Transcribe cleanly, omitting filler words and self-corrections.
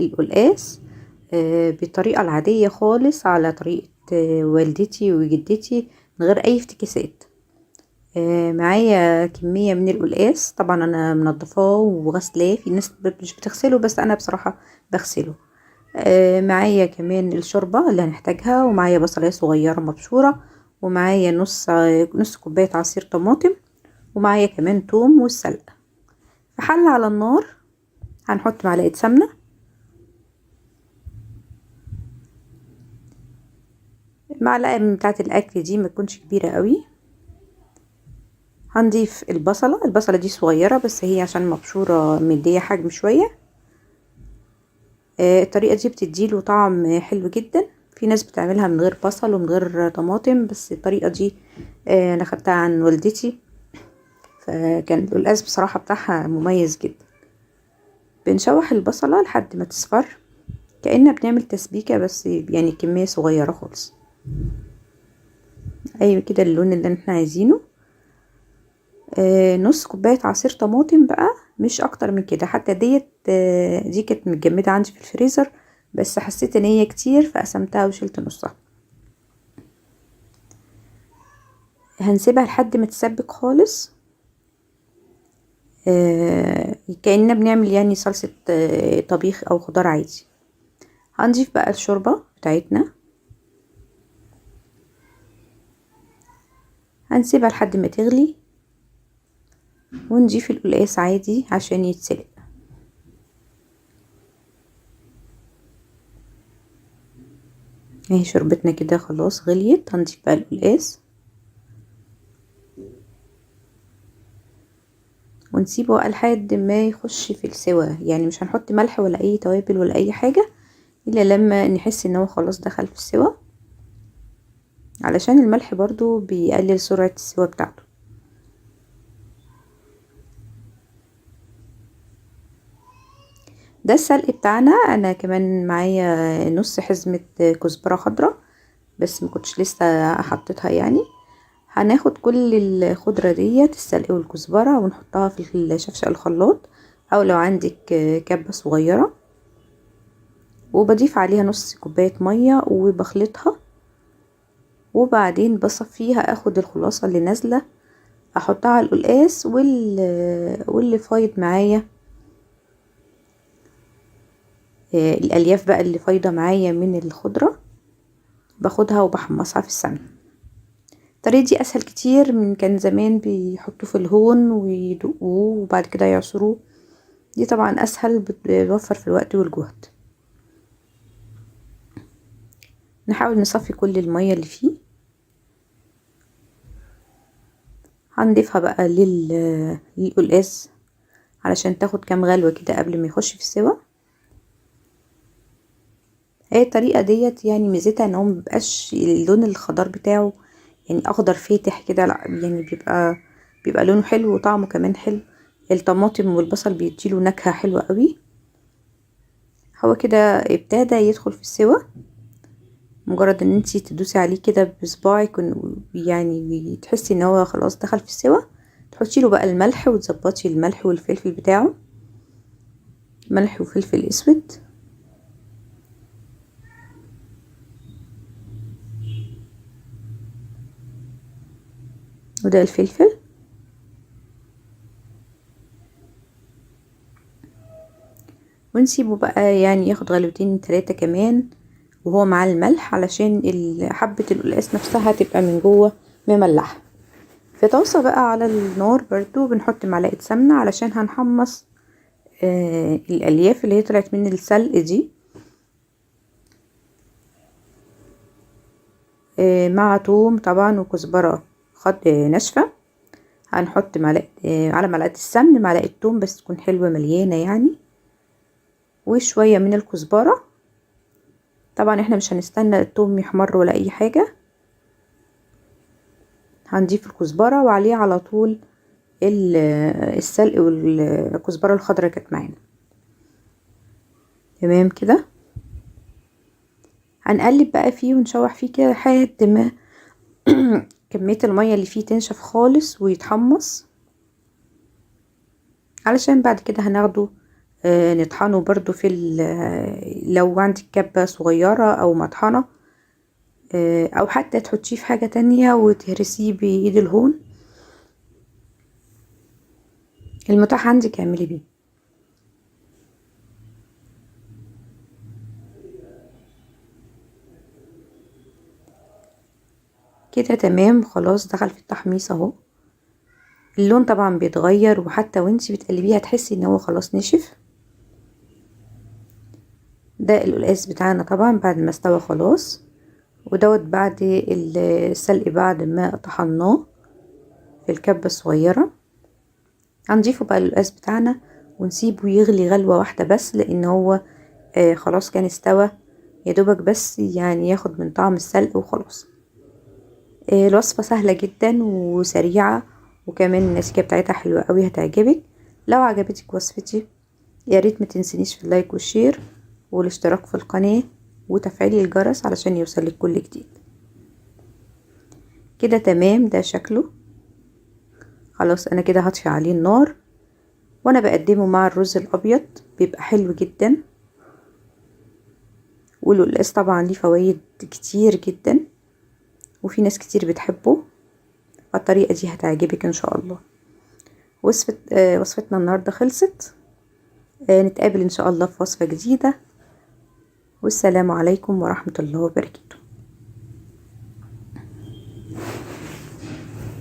القلقاس بالطريقة العادية خالص، على طريقة والدتي وجدتي، من غير اي افتكاسات. معايا كمية من القلقاس، طبعا انا منضفاه وغسلاه، في ناس مش بتغسله بس انا بصراحة بغسله. معايا كمان الشوربة اللي هنحتاجها، ومعايا بصلاية صغيرة مبشورة، ومعايا نص كوباية عصير طماطم، ومعايا كمان توم والسلق. في حلة على النار هنحط معلقة سمنة، معلقة من بتاعة الاكل دي ما تكونش كبيرة قوي. هنضيف البصلة دي صغيرة بس هي عشان مبشورة مدية حجم شوية. الطريقة دي بتديله طعم حلو جدا. في ناس بتعملها من غير بصل ومن غير طماطم، بس الطريقة دي انا خدتها عن والدتي، فكان القلقاس بصراحة بتاعها مميز جدا. بنشوح البصلة لحد ما تصفر، كأننا بنعمل تسبيكة بس يعني كمية صغيرة خالص. ايوه كده اللون اللي احنا عايزينه. نص كوباية عصير طماطم بقى، مش اكتر من كده. حتى دي كانت متجمدة عندي في الفريزر، بس حسيت ان هي كتير فقسمتها وشلت نصها. هنسيبها لحد ما تسبك خالص، كأننا بنعمل يعني صلصة طبيخ او خضار عادي. هنضيف بقى الشوربة بتاعتنا، هنسيبها لحد ما تغلي، ونضيف القلقاس عادي عشان يتسلق. اهي شوربتنا كده خلاص غليت. هنضيف بقى القلقاس ونسيبه بقى لحد ما يخش في السوا. يعني مش هنحط ملح ولا اي توابل ولا اي حاجة الا لما نحس ان هو خلاص دخل في السوا، علشان الملح برضو بيقلل سرعة السوا بتاعته. ده السلق بتاعنا. انا كمان معايا نص حزمة كزبرة خضراء، بس ما كنتش لسه حطيتها يعني. هناخد كل الخضرة ديت، السلق والكزبرة، ونحطها في الشفشق الخلاط، او لو عندك كبة صغيرة، وبضيف عليها نص كوباية مية وبخلطها، وبعدين بصفيها. اخد الخلاصة اللي نازلة احطها على القلقاس واللي فايض معايا، الالياف بقى اللي فايضة معايا من الخضرة باخدها وبحمصها في السمنة. الطريقة دي اسهل كتير من كان زمان بيحطوه في الهون ويدقوه وبعد كده يعصروه. دي طبعا اسهل، بتوفر في الوقت والجهد. نحاول نصفي كل المية اللي فيه. هنضيفها بقى للقلقاس علشان تاخد كام غلوة كده قبل ما يخش في السوا. هي الطريقة ديت يعني ميزتها ان هو مبيبقاش اللون الخضار بتاعه يعني اخضر فاتح كده، لا يعني بيبقى لونه حلو وطعمه كمان حلو. الطماطم والبصل بيديله نكهة حلوة قوي. هو كده ابتدى يدخل في السوا. مجرد ان انتي تدوسي عليه كده بصباعك يعني تحسي ان هو خلاص دخل في السوا، تحطي له بقى الملح وتظبطي الملح والفلفل بتاعه، ملح وفلفل اسود. وده الفلفل. ونسيبه بقى يعني ياخد غلوتين 3 كمان وهو مع الملح، علشان حبة القلقاس نفسها تبقى من جوه مملحة. في طاسة بقى على النار برضو بنحط معلقة سمنة علشان هنحمص الالياف اللي هي طلعت من السلق دي، مع توم طبعا وكزبرة ناشفة. هنحط معلقة على معلقة السمن معلقة توم بس تكون حلوة مليانة يعني، وشوية من الكزبرة. طبعا احنا مش هنستنى التوم يحمر ولا اي حاجة. هنضيف الكزبرة وعليه على طول السلق والكزبرة الخضراء كانت معانا. تمام كده. هنقلب بقى فيه ونشوح فيه كده لحد ما كمية المية اللي فيه تنشف خالص ويتحمص، علشان بعد كده هناخده نطحنه برضو لو عندك كبة صغيرة او مطحنة، او حتى تحطيه في حاجة تانية وتهرسيه بايد الهون، المتاح عندك اعملي بيه. كده تمام، خلاص دخل في التحميص اهو. اللون طبعا بيتغير، وحتى وانتي بتقلبيه هتحسي ان هو خلاص نشف. ده القلقاس بتاعنا طبعا بعد ما استوى خلاص، ودوت بعد السلق بعد ما طحناه في الكبة الصغيرة. هنضيفه بقى القلقاس بتاعنا ونسيبه يغلي غلوة واحدة بس، لان هو خلاص كان استوى، يا دوبك بس يعني ياخد من طعم السلق وخلاص. الوصفة سهلة جدا وسريعة، وكمان النتيجة بتاعتها حلوة قوي، هتعجبك. لو عجبتك وصفتي يا ريت ما تنسينيش في اللايك والشير والاشتراك في القناة وتفعيل الجرس علشان يوصلك كل جديد. كده تمام، ده شكله خلاص. انا كده هطفي عليه النار، وانا بقدمه مع الرز الابيض بيبقى حلو جدا. والقلقاس طبعا ليه فوائد كتير جدا، وفي ناس كتير بتحبه، فالطريقة دي هتعجبك ان شاء الله. وصفتنا النهاردة خلصت. نتقابل ان شاء الله في وصفة جديدة، والسلام عليكم ورحمة الله وبركاته.